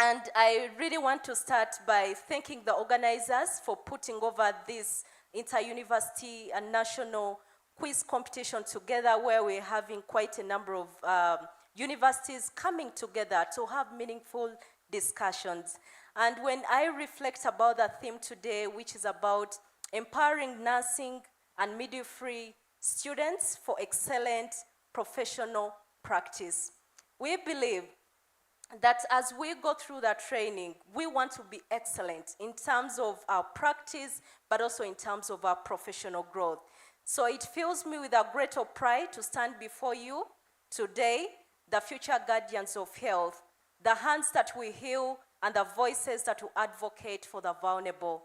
And I really want to start by thanking the organizers for putting over this inter-university and national quiz competition together, where we're having quite a number of universities coming together to have meaningful discussions. And when I reflect about the theme today, which is about empowering nursing and midwifery students for excellent professional practice, we believe that as we go through that training, we want to be excellent in terms of our practice, but also in terms of our professional growth. So it fills me with a great pride to stand before you today, the future guardians of health, the hands that will heal and the voices that will advocate for the vulnerable.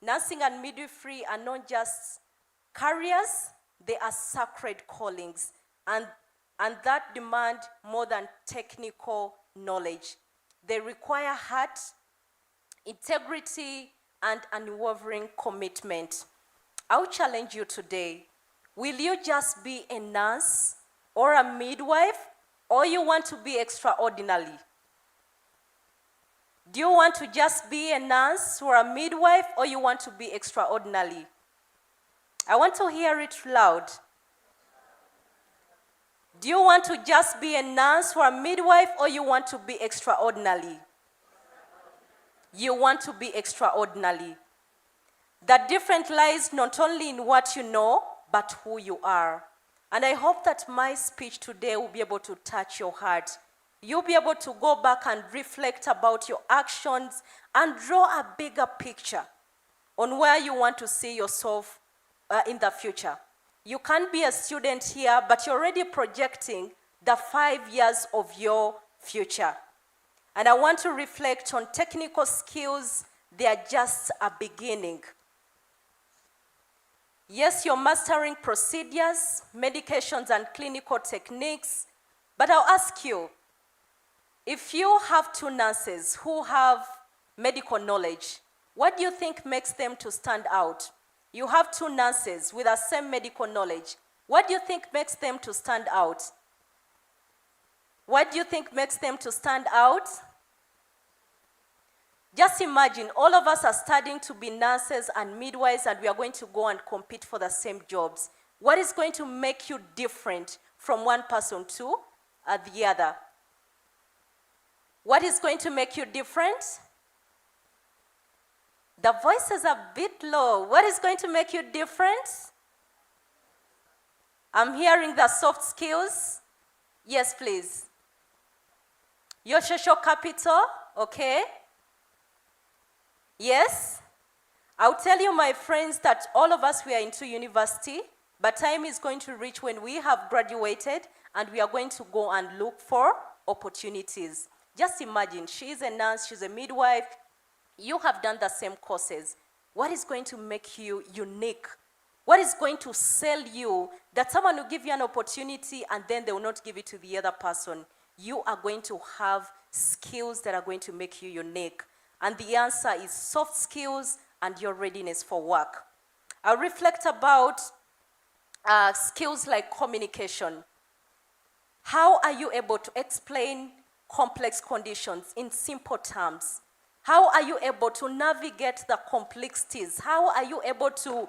Nursing and midwifery are not just careers, they are sacred callings, and that demand more than technical knowledge. They require heart, integrity, and unwavering commitment. I'll challenge you today. Will you just be a nurse or a midwife, or you want to be extraordinary? Do you want to just be a nurse or a midwife, or you want to be extraordinary? I want to hear it loud. Do you want to just be a nurse or a midwife, or you want to be extraordinary? You want to be extraordinary. The difference lies not only in what you know, but who you are. And I hope that my speech today will be able to touch your heart. You'll be able to go back and reflect about your actions and draw a bigger picture on where you want to see yourself in the future. You can't be a student here, but you're already projecting the 5 years of your future. And I want to reflect on technical skills. They are just a beginning. Yes, you're mastering procedures, medications, and clinical techniques, but I'll ask you, if you have two nurses who have medical knowledge, what do you think makes them to stand out? You have two nurses with the same medical knowledge. What do you think makes them to stand out? What do you think makes them to stand out? Just imagine, all of us are studying to be nurses and midwives, and we are going to go and compete for the same jobs. What is going to make you different from one person to the other? What is going to make you different? The voices are a bit low. What is going to make you different? I'm hearing the soft skills. Yes, please. Your social capital, okay? Yes? I'll tell you, my friends, that all of us, we are into university, but time is going to reach when we have graduated and we are going to go and look for opportunities. Just imagine, she's a nurse, she's a midwife, you have done the same courses. What is going to make you unique? What is going to sell you that someone will give you an opportunity and then they will not give it to the other person? You are going to have skills that are going to make you unique. And the answer is soft skills and your readiness for work. I'll reflect about skills like communication. How are you able to explain complex conditions in simple terms? How are you able to navigate the complexities? How are you able to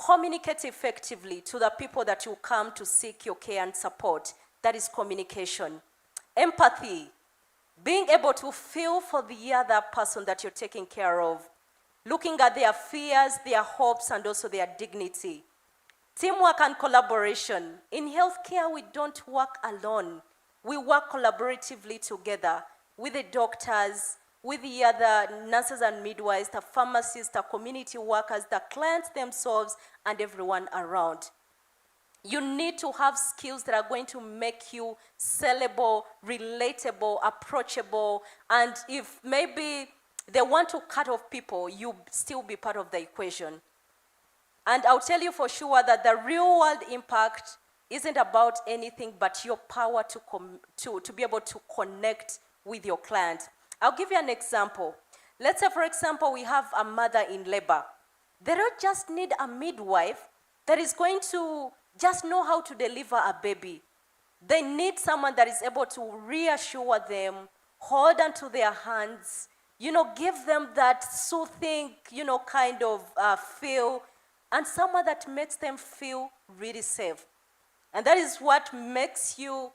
communicate effectively to the people that you come to seek your care and support? That is communication. Empathy, being able to feel for the other person that you're taking care of, looking at their fears, their hopes, and also their dignity. Teamwork and collaboration. In healthcare, we don't work alone. We work collaboratively together with the doctors, with the other nurses and midwives, the pharmacists, the community workers, the clients themselves, and everyone around. You need to have skills that are going to make you sellable, relatable, approachable, and if maybe they want to cut off people, you still be part of the equation. And I'll tell you for sure that the real world impact isn't about anything but your power to be able to connect with your client. I'll give you an example. Let's say, for example, we have a mother in labor. They don't just need a midwife that is going to just know how to deliver a baby. They need someone that is able to reassure them, hold onto their hands, give them that soothing, kind of feel, and someone that makes them feel really safe. And that is what makes you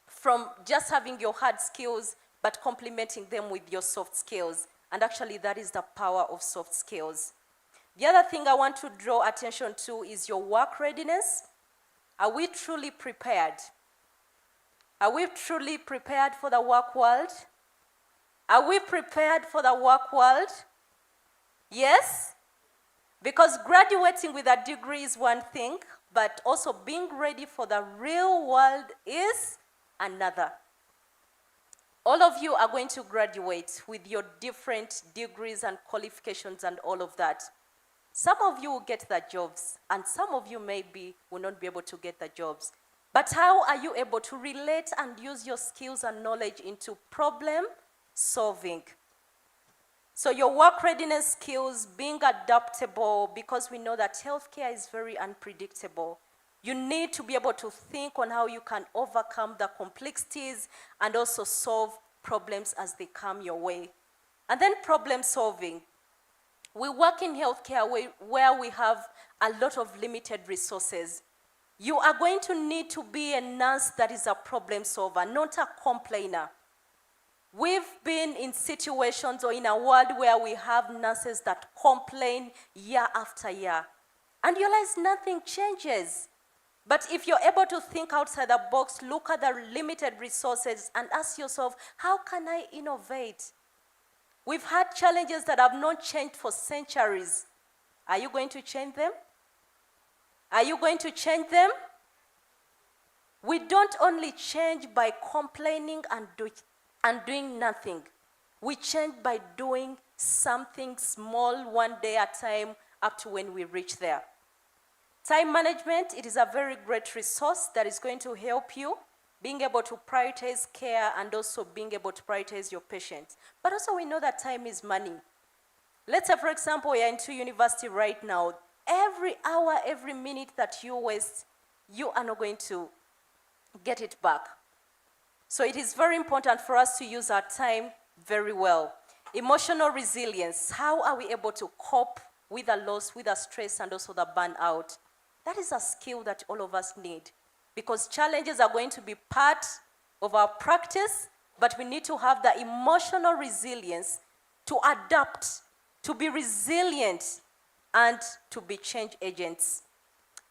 from just having your hard skills, but complementing them with your soft skills. And actually, that is the power of soft skills. The other thing I want to draw attention to is your work readiness. Are we truly prepared? Are we truly prepared for the work world? Are we prepared for the work world? Yes? Because graduating with a degree is one thing, but also being ready for the real world is another. All of you are going to graduate with your different degrees and qualifications and all of that. Some of you will get the jobs, and some of you maybe will not be able to get the jobs. But how are you able to relate and use your skills and knowledge into problem solving? So your work readiness skills, being adaptable, because we know that healthcare is very unpredictable. You need to be able to think on how you can overcome the complexities and also solve problems as they come your way. And then problem solving. We work in healthcare where we have a lot of limited resources. You are going to need to be a nurse that is a problem solver, not a complainer. We've been in situations or in a world where we have nurses that complain year after year. And you realize nothing changes. But if you're able to think outside the box, look at the limited resources and ask yourself, how can I innovate? We've had challenges that have not changed for centuries. Are you going to change them? Are you going to change them? We don't only change by complaining and doing nothing. We change by doing something small one day at a time up to when we reach there. Time management, it is a very great resource that is going to help you being able to prioritize care and also being able to prioritize your patients. But also we know that time is money. Let's say, for example, you're into university right now. Every hour, every minute that you waste, you are not going to get it back. So it is very important for us to use our time very well. Emotional resilience, how are we able to cope with the loss, with the stress, and also the burnout? That is a skill that all of us need, because challenges are going to be part of our practice, but we need to have the emotional resilience to adapt, to be resilient, and to be change agents.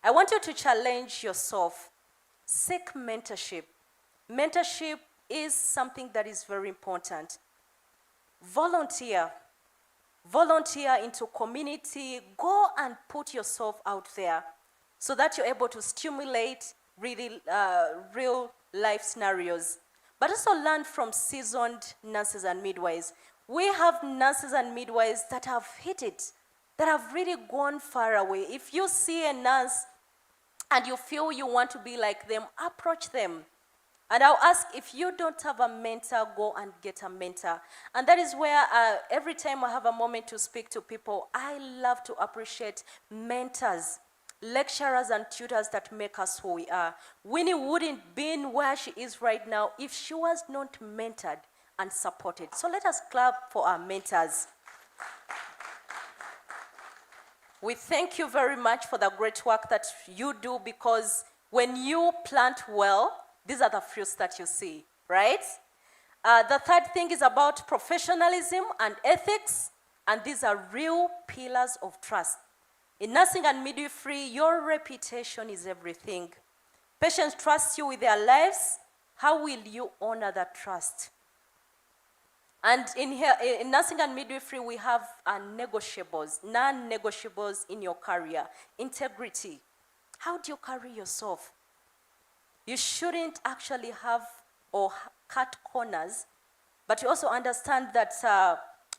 I want you to challenge yourself. Seek mentorship. Mentorship is something that is very important. Volunteer. Volunteer into community. Go and put yourself out there so that you're able to stimulate really real life scenarios. But also learn from seasoned nurses and midwives. We have nurses and midwives that have hit it, that have really gone far away. If you see a nurse and you feel you want to be like them, approach them. And I'll ask, if you don't have a mentor, go and get a mentor. And that is where every time I have a moment to speak to people, I love to appreciate mentors, lecturers and tutors that make us who we are. Winnie wouldn't been where she is right now if she was not mentored and supported. So let us clap for our mentors. We thank you very much for the great work that you do, because when you plant well, these are the fruits that you see, right? The third thing is about professionalism and ethics, and these are real pillars of trust. In nursing and midwifery, your reputation is everything. Patients trust you with their lives. How will you honor that trust? And in nursing and midwifery, we have negotiables, non-negotiables in your career. Integrity. How do you carry yourself? You shouldn't actually have or cut corners, but you also understand that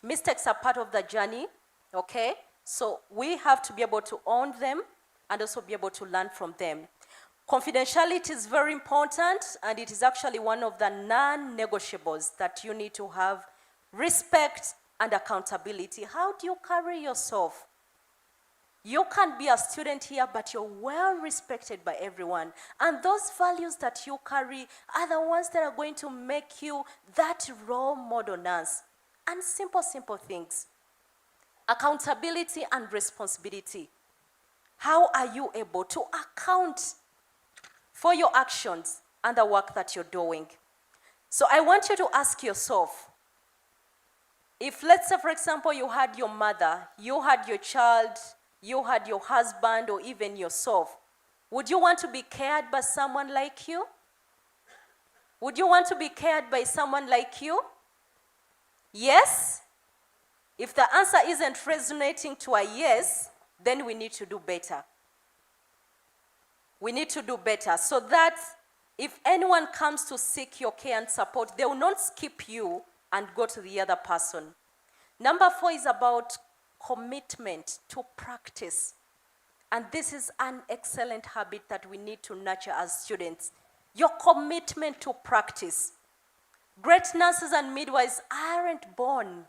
mistakes are part of the journey, okay? So we have to be able to own them and also be able to learn from them. Confidentiality is very important, and it is actually one of the non-negotiables that you need to have. Respect and accountability. How do you carry yourself? You can be a student here, but you're well respected by everyone. And those values that you carry are the ones that are going to make you that role model nurse. And simple things. Accountability and responsibility. How are you able to account for your actions and the work that you're doing? So I want you to ask yourself, if let's say, for example, you had your mother, you had your child, you had your husband, or even yourself, would you want to be cared by someone like you? Would you want to be cared by someone like you? Yes? If the answer isn't resonating to a yes, then we need to do better. We need to do better so that if anyone comes to seek your care and support, they will not skip you and go to the other person. Number 4 is about commitment to practice. And this is an excellent habit that we need to nurture as students. Your commitment to practice. Great nurses and midwives aren't born.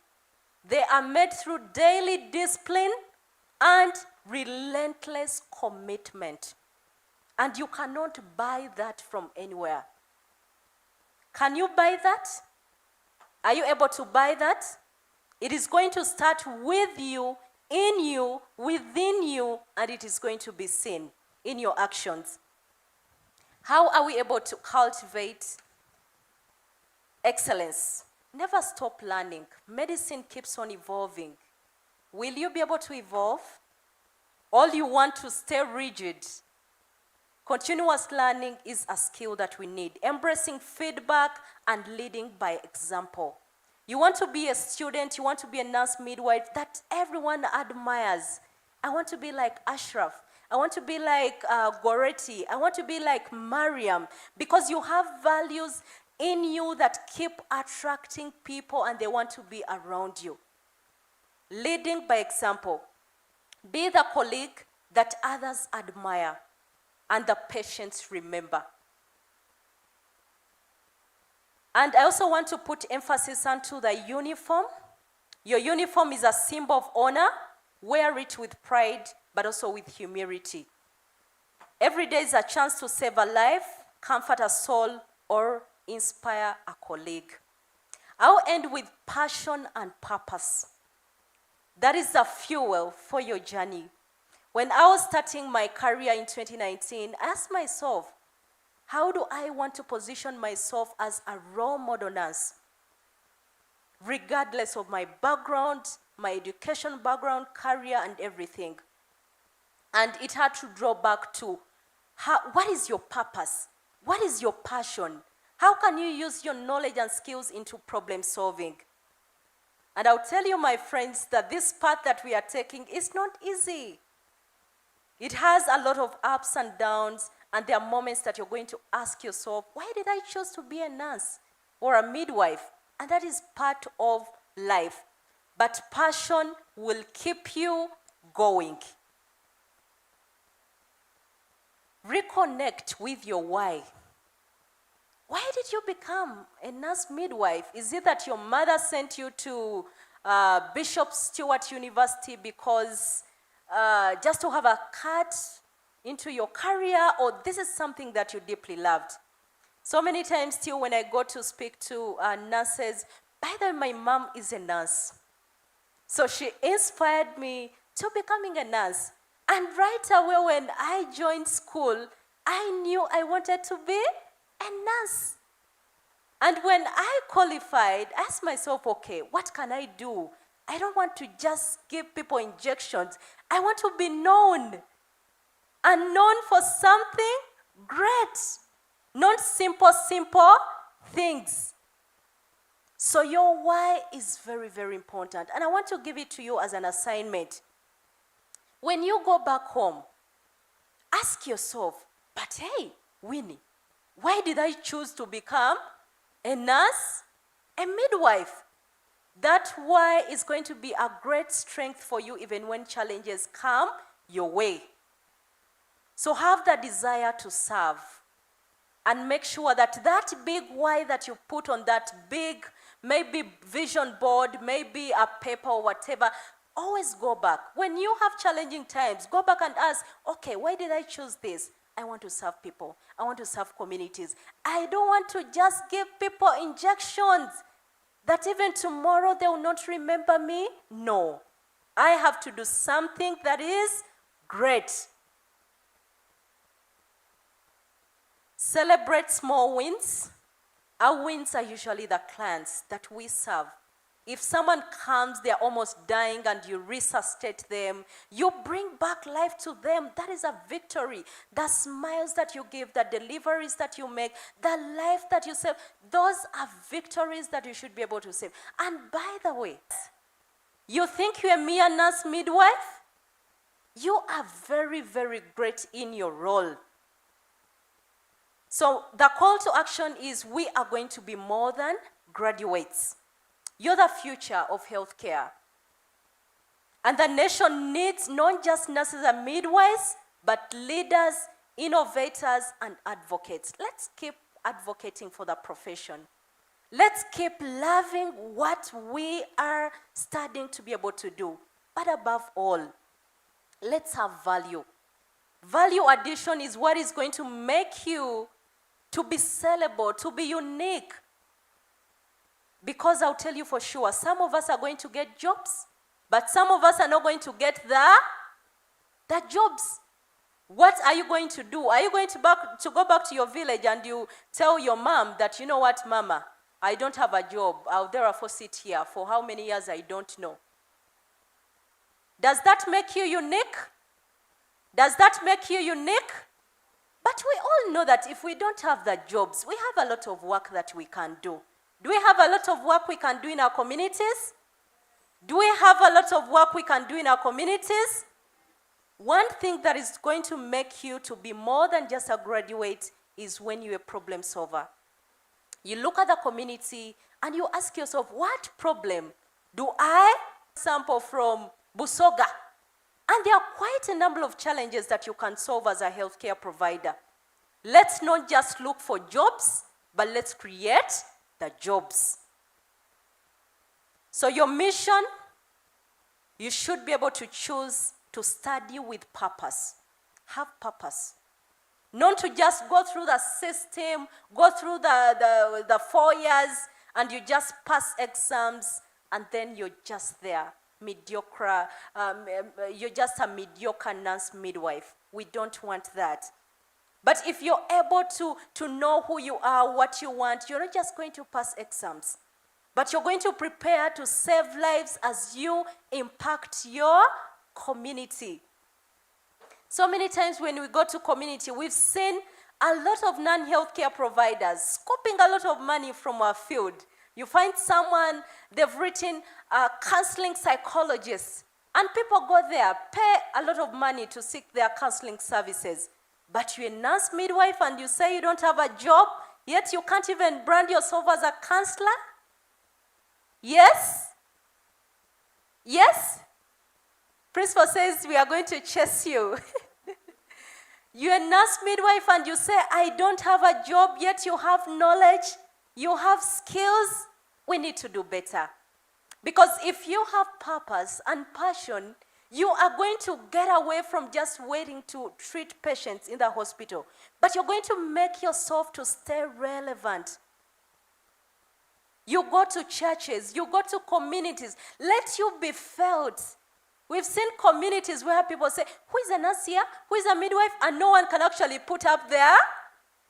They are made through daily discipline and relentless commitment. And you cannot buy that from anywhere. Can you buy that? Are you able to buy that? It is going to start with you, in you, within you, and it is going to be seen in your actions. How are we able to cultivate excellence? Never stop learning. Medicine keeps on evolving. Will you be able to evolve? All you want to stay rigid. Continuous learning is a skill that we need. Embracing feedback and leading by example. You want to be a student, you want to be a nurse midwife that everyone admires. I want to be like Ashraf. I want to be like Goretti. I want to be like Mariam, because you have values in you that keep attracting people and they want to be around you. Leading by example. Be the colleague that others admire and the patients remember. And I also want to put emphasis onto the uniform. Your uniform is a symbol of honor. Wear it with pride, but also with humility. Every day is a chance to save a life, comfort a soul, or inspire a colleague. I'll end with passion and purpose. That is the fuel for your journey. When I was starting my career in 2019, I asked myself, how do I want to position myself as a role model nurse? Regardless of my background, my education background, career, and everything. And it had to draw back to, what is your purpose? What is your passion? How can you use your knowledge and skills into problem solving? And I'll tell you, my friends, that this path that we are taking is not easy. It has a lot of ups and downs, and there are moments that you're going to ask yourself, why did I choose to be a nurse or a midwife? And that is part of life. But passion will keep you going. Reconnect with your why. Why did you become a nurse midwife? Is it that your mother sent you to Bishop Stewart University because just to have a cut into your career, or this is something that you deeply loved? So many times still when I go to speak to nurses, by the way, my mom is a nurse. So she inspired me to becoming a nurse. And right away when I joined school, I knew I wanted to be a nurse. And when I qualified, I asked myself, okay, what can I do? I don't want to just give people injections. I want to be known. And known for something great. Not simple things. So your why is very, very important. And I want to give it to you as an assignment. When you go back home, ask yourself, but hey, Winnie, why did I choose to become a nurse, a midwife? That why is going to be a great strength for you even when challenges come your way. So have the desire to serve and make sure that that big why that you put on that big, maybe vision board, maybe a paper or whatever, Always go back. When you have challenging times, go back and ask, okay, why did I choose this? I want to serve people. I want to serve communities. I don't want to just give people injections that even tomorrow they will not remember me. No. I have to do something that is great. Celebrate small wins. Our wins are usually the clients that we serve. If someone comes, they're almost dying, and you resuscitate them, you bring back life to them, that is a victory. The smiles that you give, the deliveries that you make, the life that you save, those are victories that you should be able to save. And by the way, you think you're a mere nurse midwife? You are very, very great in your role. So the call to action is we are going to be more than graduates. You're the future of healthcare. And the nation needs not just nurses and midwives, but leaders, innovators, and advocates. Let's keep advocating for the profession. Let's keep loving what we are starting to be able to do. But above all, let's have value. Value addition is what is going to make you to be sellable, to be unique. Because I'll tell you for sure, some of us are going to get jobs, but some of us are not going to get the jobs. What are you going to do? Are you going to go back to your village and you tell your mom that, you know what, Mama, I don't have a job. I'll therefore sit here for how many years I don't know. Does that make you unique? Does that make you unique? But we all know that if we don't have the jobs, we have a lot of work that we can do. Do we have a lot of work we can do in our communities? Do we have a lot of work we can do in our communities? One thing that is going to make you to be more than just a graduate is when you're a problem solver. You look at the community and you ask yourself, what problem do I sample from Busoga? And there are quite a number of challenges that you can solve as a healthcare provider. Let's not just look for jobs, but let's create the jobs. So your mission, you should be able to choose to study with purpose. Have purpose. Not to just go through the system, go through the 4 years, and you just pass exams, and then you're just there. Mediocre, you're just a mediocre nurse midwife. We don't want that. But if you're able to know who you are, what you want, you're not just going to pass exams, but you're going to prepare to save lives as you impact your community. So many times when we go to community, we've seen a lot of non-healthcare providers scooping a lot of money from our field. You find someone, they've written counseling psychologists, and people go there, pay a lot of money to seek their counseling services. But you're a nurse midwife and you say you don't have a job, yet you can't even brand yourself as a counselor? Yes? Yes? Principal says we are going to chase you. You're a nurse midwife and you say, I don't have a job, yet you have knowledge, you have skills. We need to do better. Because if you have purpose and passion, you are going to get away from just waiting to treat patients in the hospital. But you're going to make yourself to stay relevant. You go to churches, you go to communities. Let you be felt. We've seen communities where people say, who is a nurse here? Who is a midwife? And no one can actually put up their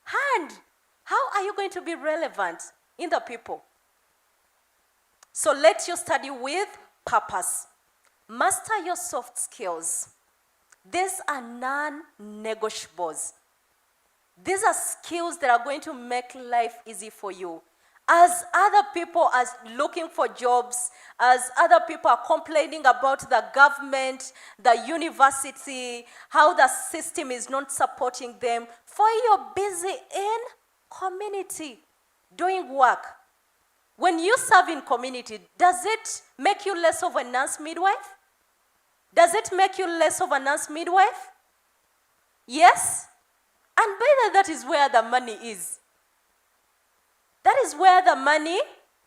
hand. How are you going to be relevant in the people? So let you study with purpose. Master your soft skills. These are non-negotiables. These are skills that are going to make life easy for you. As other people are looking for jobs, as other people are complaining about the government, the university, how the system is not supporting them, for you're busy in community, doing work. When you serve in community, does it make you less of a nurse midwife? Does it make you less of a nurse midwife? Yes? And by that is where the money is. That is where the money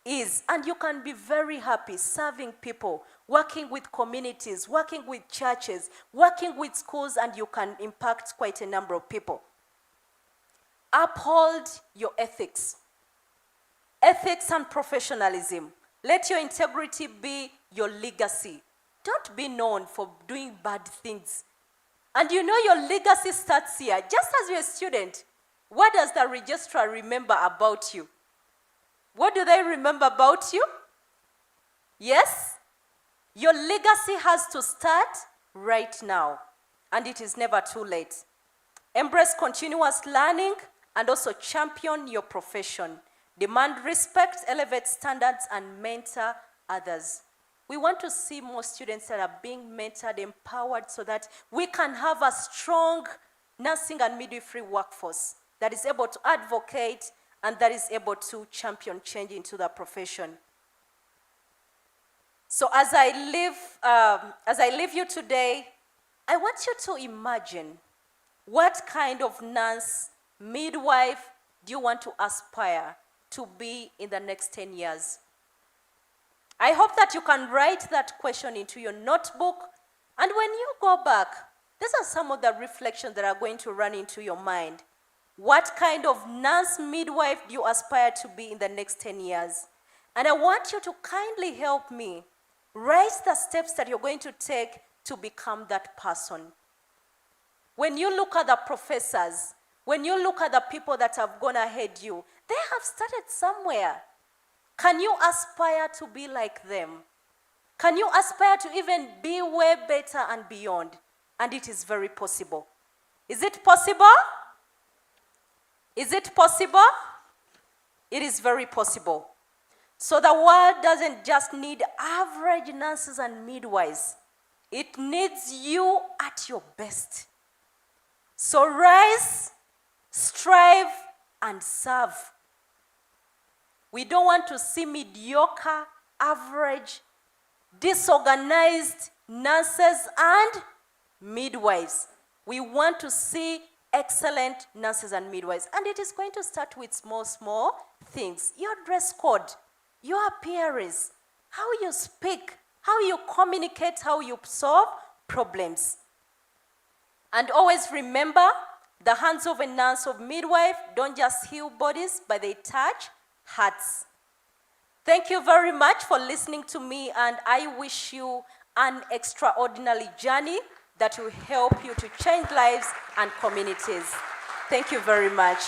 is. And you can be very happy serving people, working with communities, working with churches, working with schools, and you can impact quite a number of people. Uphold your ethics. Ethics and professionalism. Let your integrity be your legacy. Don't be known for doing bad things. And you know your legacy starts here. Just as you're a student, what does the registrar remember about you? What do they remember about you? Yes? Your legacy has to start right now, and it is never too late. Embrace continuous learning and also champion your profession. Demand respect, elevate standards, and mentor others. We want to see more students that are being mentored, empowered, so that we can have a strong nursing and midwifery workforce that is able to advocate and that is able to champion change into the profession. So as I leave you today, I want you to imagine what kind of nurse, midwife do you want to aspire to be in the next 10 years? I hope that you can write that question into your notebook, and when you go back, these are some of the reflections that are going to run into your mind. What kind of nurse, midwife do you aspire to be in the next 10 years? And I want you to kindly help me write the steps that you're going to take to become that person. When you look at the professors, when you look at the people that have gone ahead you, they have started somewhere. Can you aspire to be like them? Can you aspire to even be way better and beyond? And it is very possible. Is it possible? Is it possible? It is very possible. So the world doesn't just need average nurses and midwives. It needs you at your best. So rise, strive, and serve. We don't want to see mediocre, average, disorganized nurses and midwives. We want to see excellent nurses and midwives. And it is going to start with small things. Your dress code, your appearance, how you speak, how you communicate, how you solve problems. And always remember, the hands of a nurse or midwife don't just heal bodies, but they touch hearts. Thank you very much for listening to me, and I wish you an extraordinary journey that will help you to change lives and communities. Thank you very much.